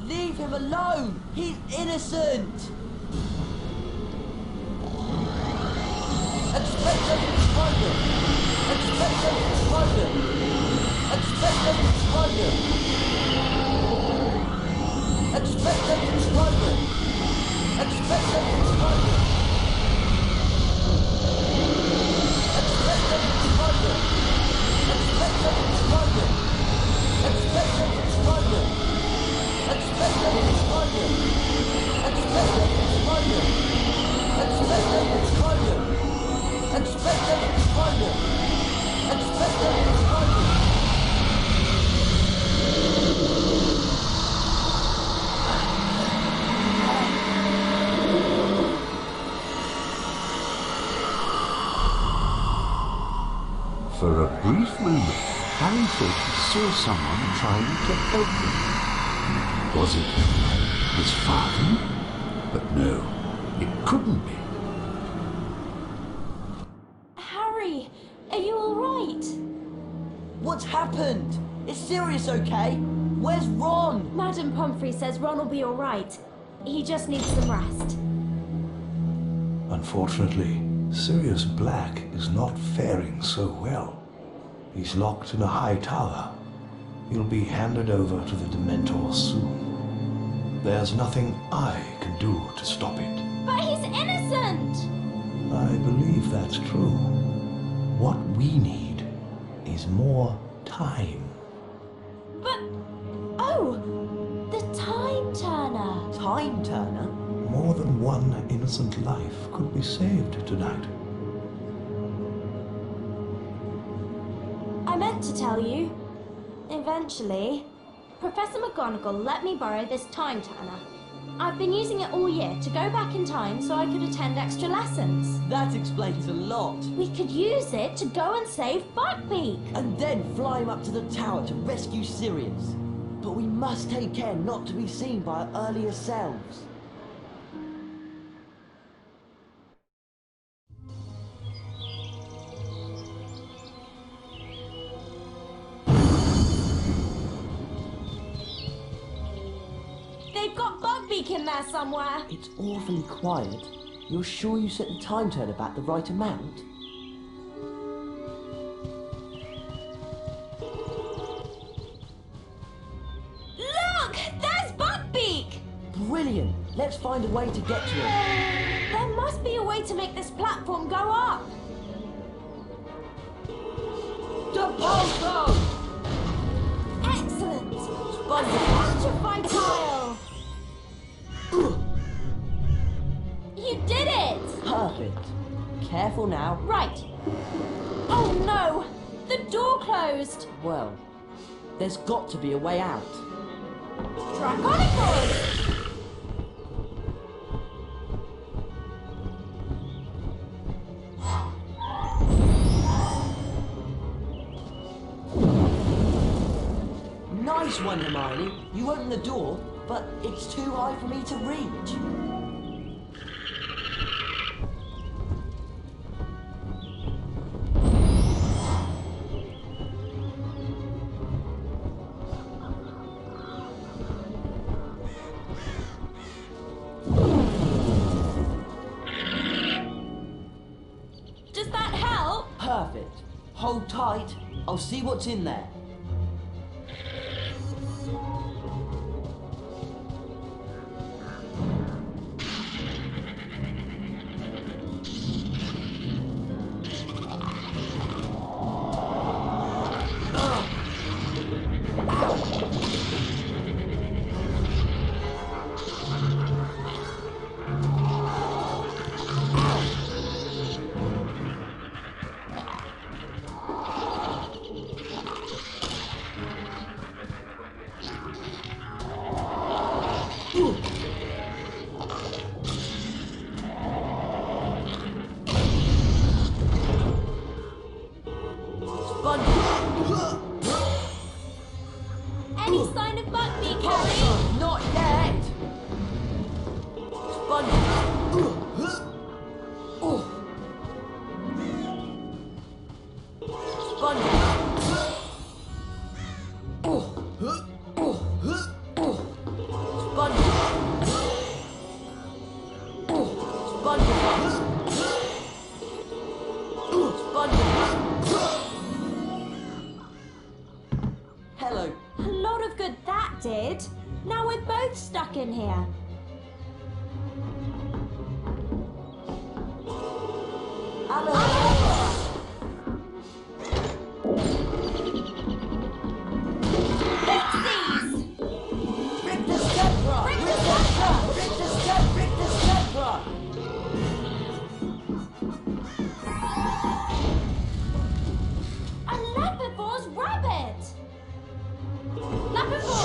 Leave him alone! He's innocent! Expecto Patronum! Expecto Patronum! Expecto Patronum! Expecto Patronum! Expecto Patronum! Expecto Patronum! Expecto Patronum! Expecto Patronum! Expecto Patronum! Expecto Patronum! Expecto Patronum! Expecto Patronum! Expecto Patronum! For a brief moment, Harry thought he saw someone trying to help him. Was it his father? But no, it couldn't be. Harry, are you all right? What's happened? Is Sirius okay? Where's Ron? Madam Pomfrey says Ron will be all right. He just needs some rest. Unfortunately, Sirius Black is not faring so well. He's locked in a high tower. He'll be handed over to the Dementors soon. There's nothing I can do to stop it. But he's innocent! I believe that's true. What we need is more time. But... oh! The Time Turner! Time Turner? More than one innocent life could be saved tonight. I meant to tell you. Eventually, Professor McGonagall let me borrow this Time Turner. I've been using it all year to go back in time so I could attend extra lessons. That explains a lot. We could use it to go and save Buckbeak. And then fly him up to the tower to rescue Sirius. But we must take care not to be seen by our earlier selves. They've got Buckbeak in there somewhere. It's awfully quiet. You're sure you set the time turner back the right amount? Look! There's Buckbeak! Brilliant! Let's find a way to get to him. There must be a way to make this platform go up. Depulso! Excellent! Splendid! Electrify You did it! Perfect. Careful now. Right. Oh no! The door closed! Well, there's got to be a way out. Draconicon! Nice one, Hermione. You opened the door, but it's too high for me to reach. Does that help? Perfect. Hold tight. I'll see what's in there. Any sign of Buckbeak, Harry? Not yet! Spongy! Spongy! Spongy! Spongy! Spongy! Hello. A lot of good that did. Now we're both stuck in here. Pixies! Rick the Stepper! Rick the Stepper! Rick the Step! Rick the Stepper! A Lepervor's rabbit! Lepervor!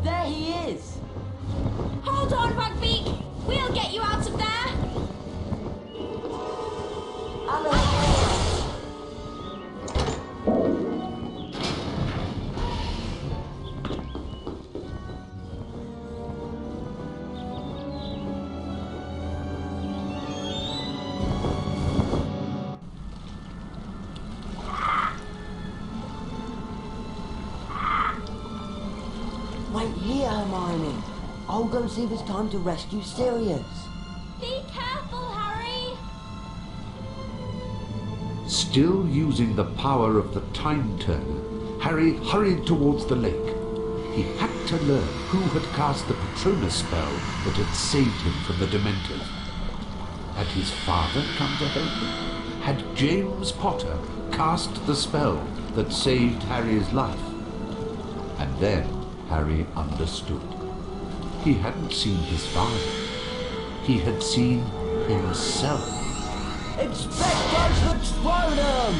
There he is! Hold on, Buckbeak! We'll get you out of there! Wait here, Hermione. I'll go see if it's time to rescue Sirius. Be careful, Harry! Still using the power of the Time Turner, Harry hurried towards the lake. He had to learn who had cast the Patronus spell that had saved him from the Dementors. Had his father come to help? Had James Potter cast the spell that saved Harry's life? And then Harry understood. He hadn't seen his father. He had seen himself. Expecto Patronum!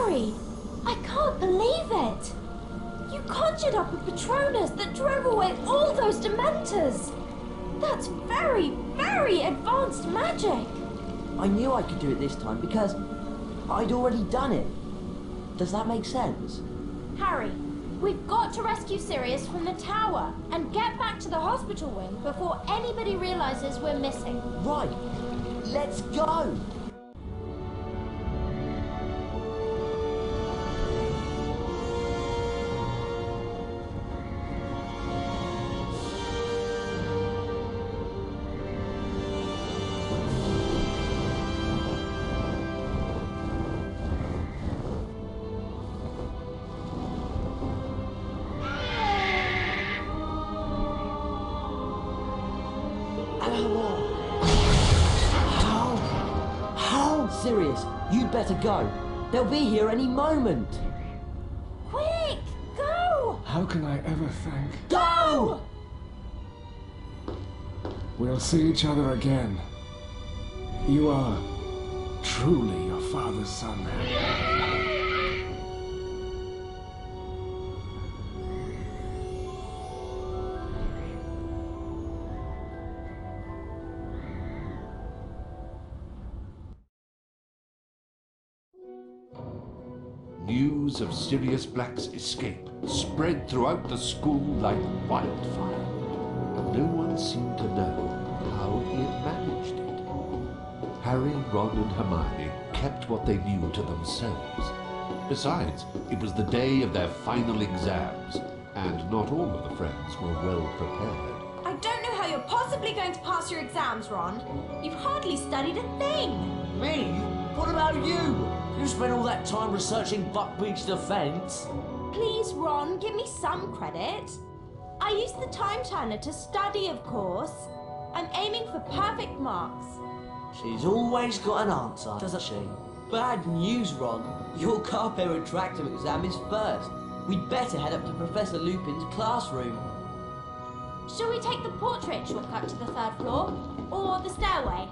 Harry, I can't believe it. You conjured up a Patronus that drove away all those Dementors. That's very, very advanced magic. I knew I could do it this time because I'd already done it. Does that make sense? Harry, we've got to rescue Sirius from the tower and get back to the hospital wing before anybody realizes we're missing. Right. Let's go. Sirius, you'd better go. They'll be here any moment. Quick, go! How can I ever thank? Go! We'll see each other again. You are truly your father's son. News of Sirius Black's escape spread throughout the school like wildfire. No one seemed to know how he had managed it. Harry, Ron and Hermione kept what they knew to themselves. Besides, it was the day of their final exams, and not all of the friends were well prepared. I don't know how you're possibly going to pass your exams, Ron. You've hardly studied a thing. Me? What about you? You spent all that time researching Buckbeak's defense. Please, Ron, give me some credit. I used the time turner to study, of course. I'm aiming for perfect marks. She's always got an answer, doesn't she? Bad news, Ron. Your Carpe Retractum exam is first. We'd better head up to Professor Lupin's classroom. Shall we take the portrait shortcut to the third floor? Or the stairway?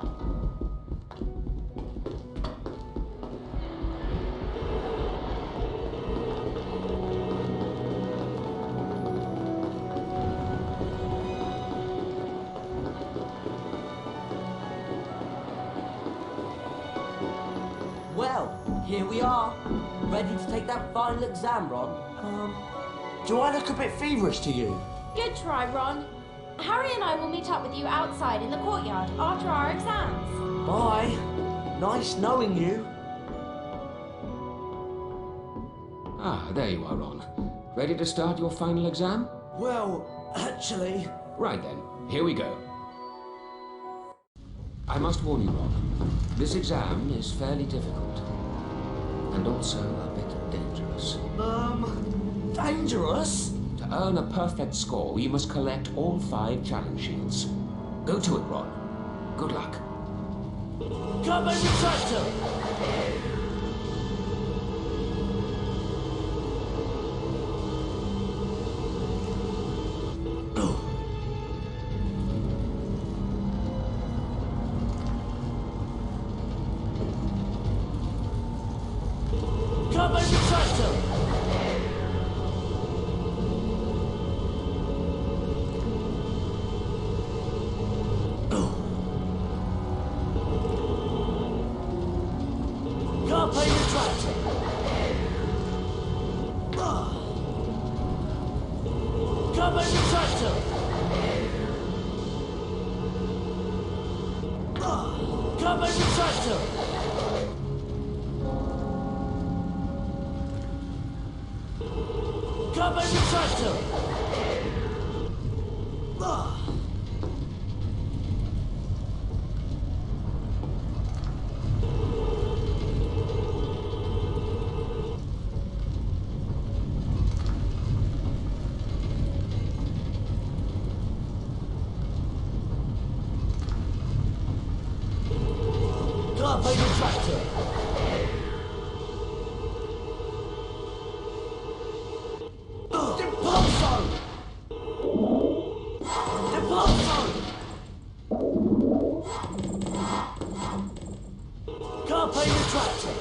Well, here we are. Ready to take that final exam, Ron? Do I look a bit feverish to you? Good try, Ron. Harry and I will meet up with you outside in the courtyard after our exams. Bye. Nice knowing you. Ah, there you are, Ron. Ready to start your final exam? Well, actually... Right then, here we go. I must warn you, Ron. This exam is fairly difficult. And also a bit dangerous. Dangerous? To earn a perfect score, you must collect all 5 challenge shields. Go to it, Ron. Good luck. Come and retractor! Come and retractor! Carpe retractor! Come and retractor! Come and retractor! Come and retractor! Carpe retractor! Depulso! Depulso! Carpe retractor!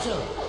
retractor!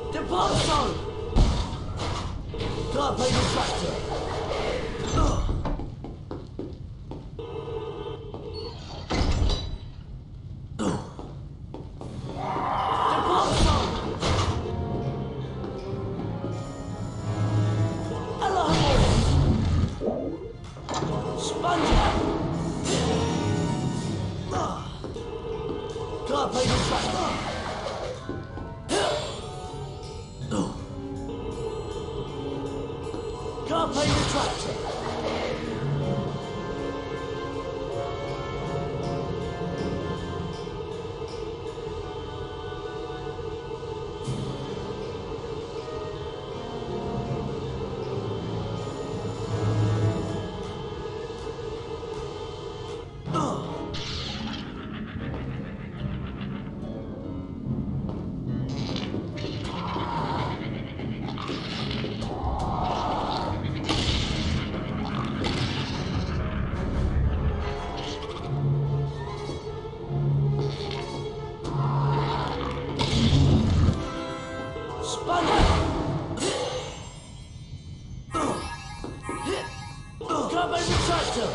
Depart zone! Carpe retractor! Depart zone! Alarm! Sponge out! Carpe retractor! Carpe retractor! Carpe retractor!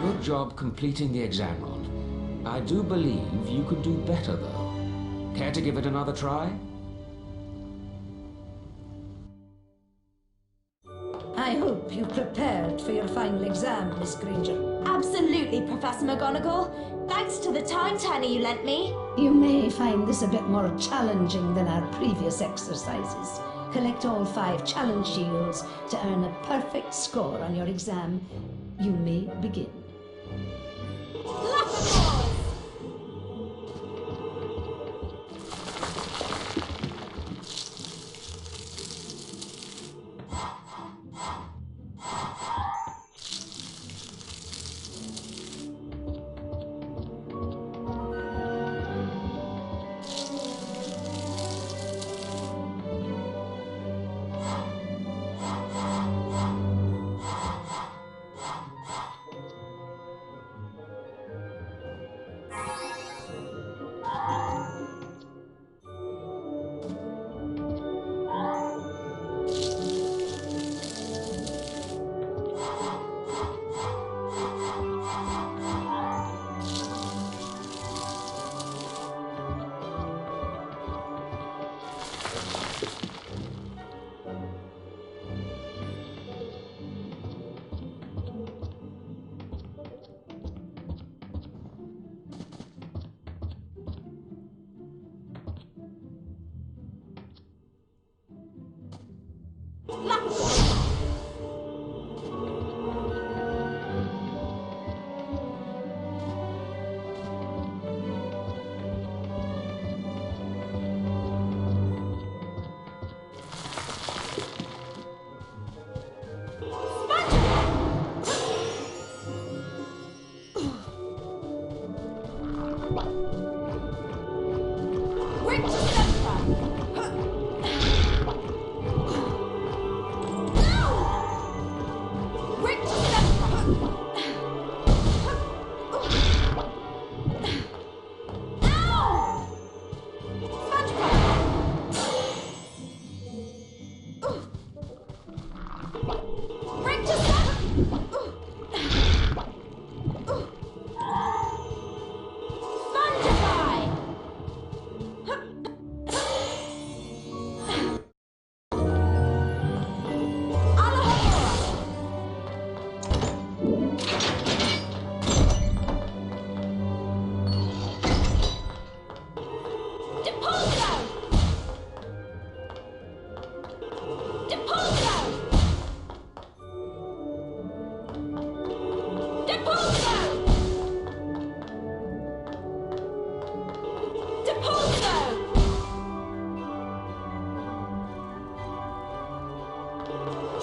Good job completing the exam, Ron. I do believe you could do better, though. Care to give it another try? I hope you prepared for your final exam, Miss Granger. Absolutely, Professor McGonagall. Thanks to the time turner you lent me. You may find this a bit more challenging than our previous exercises. Collect all 5 challenge shields to earn a perfect score on your exam. You may begin.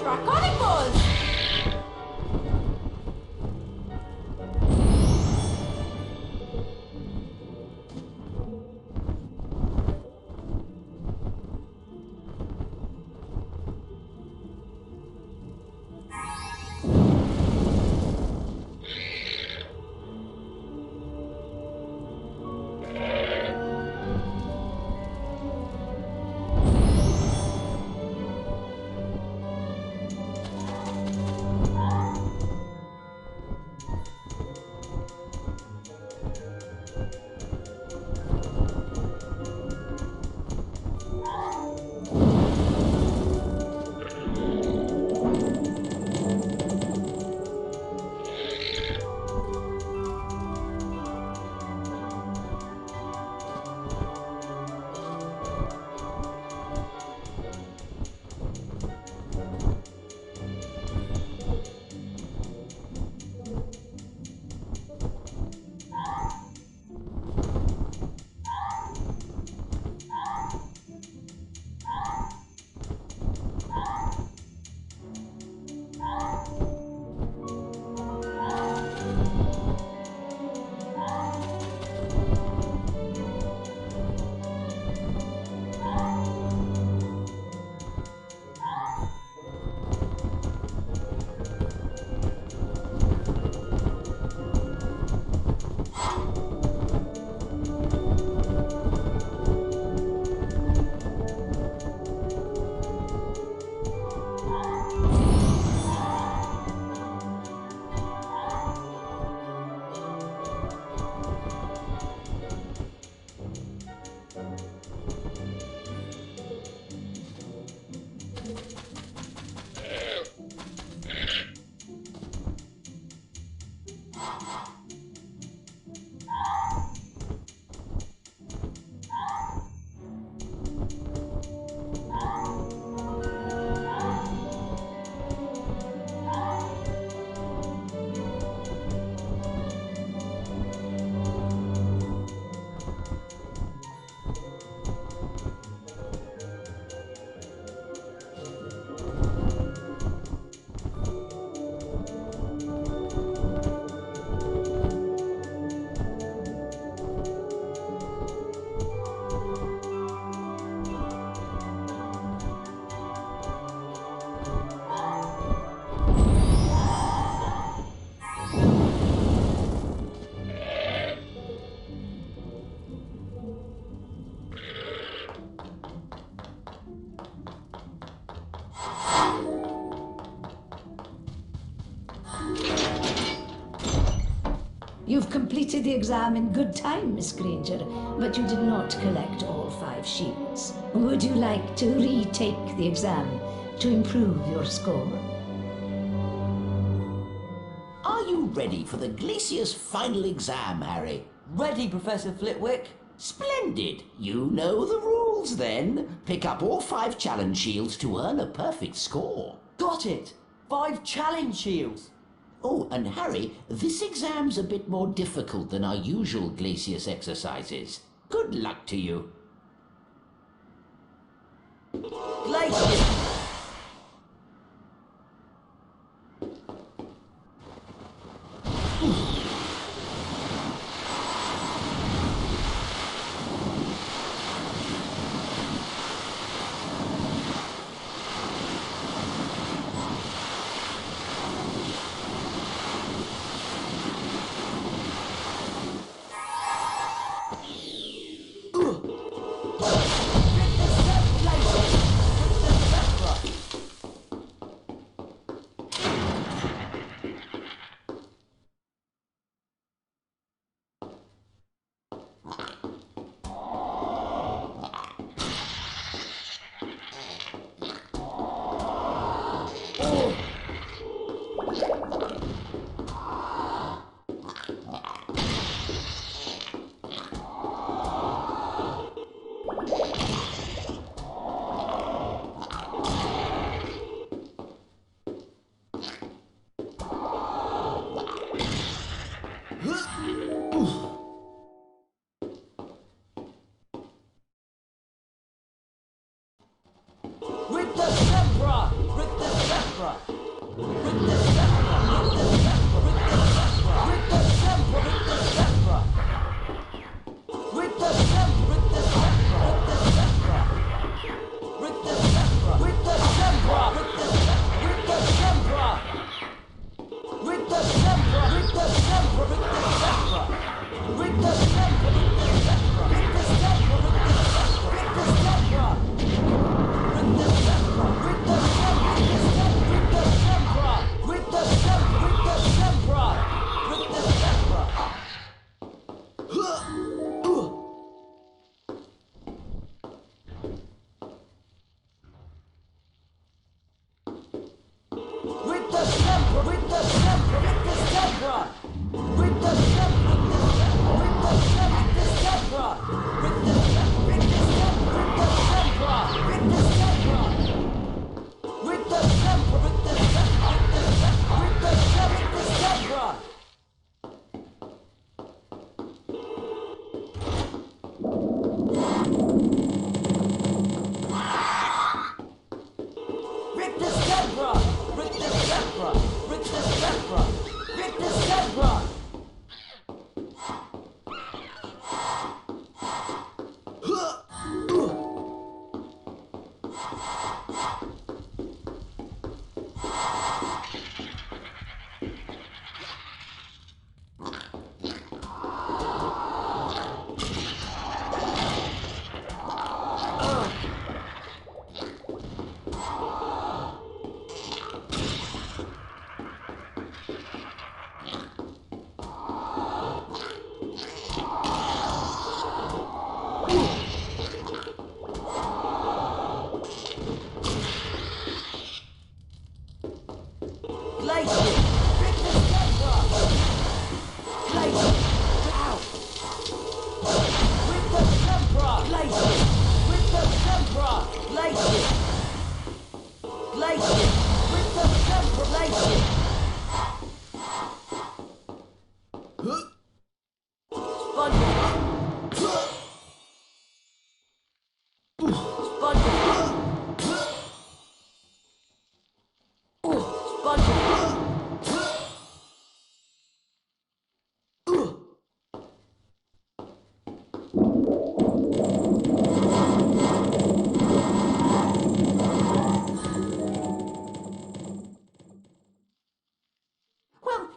Draconic balls! You've completed the exam in good time, Miss Granger, but you did not collect all 5 shields. Would you like to retake the exam to improve your score? Are you ready for the Glacier's final exam, Harry? Ready, Professor Flitwick? Splendid. You know the rules then. Pick up all 5 challenge shields to earn a perfect score. Got it! 5 challenge shields! Oh, and Harry, this exam's a bit more difficult than our usual Glacius exercises. Good luck to you. Glacius!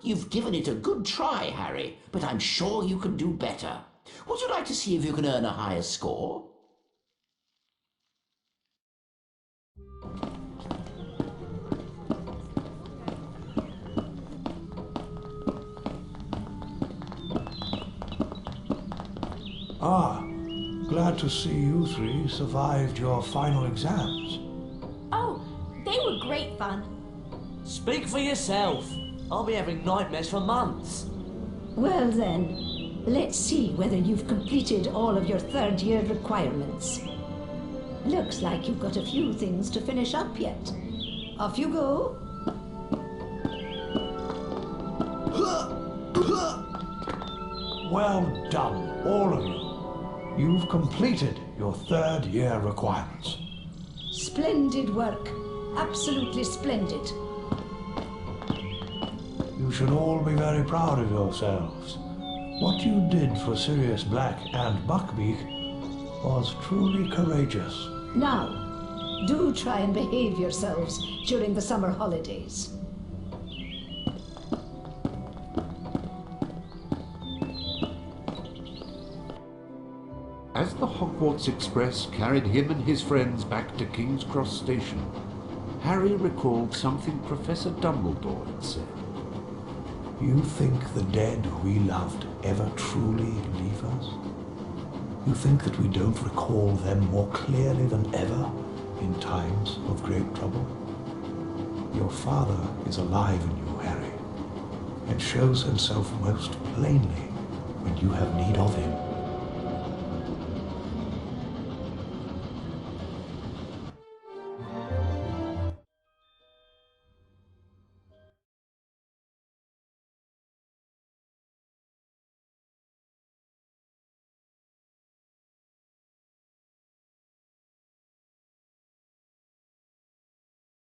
You've given it a good try, Harry, but I'm sure you can do better. Would you like to see if you can earn a higher score? Ah, glad to see you 3 survived your final exams. Oh, they were great fun. Speak for yourself. I'll be having nightmares for months. Well then, Let's see whether you've completed all of your third-year requirements. Looks like you've got a few things to finish up yet. Off you go. Well done, all of you. You've completed your third-year requirements. Splendid work. Absolutely splendid. You should all be very proud of yourselves. What you did for Sirius Black and Buckbeak was truly courageous. Now, do try and behave yourselves during the summer holidays. As the Hogwarts Express carried him and his friends back to King's Cross Station, Harry recalled something Professor Dumbledore had said. You think the dead we loved ever truly leave us? You think that we don't recall them more clearly than ever in times of great trouble? Your father is alive in you, Harry, and shows himself most plainly when you have need of him.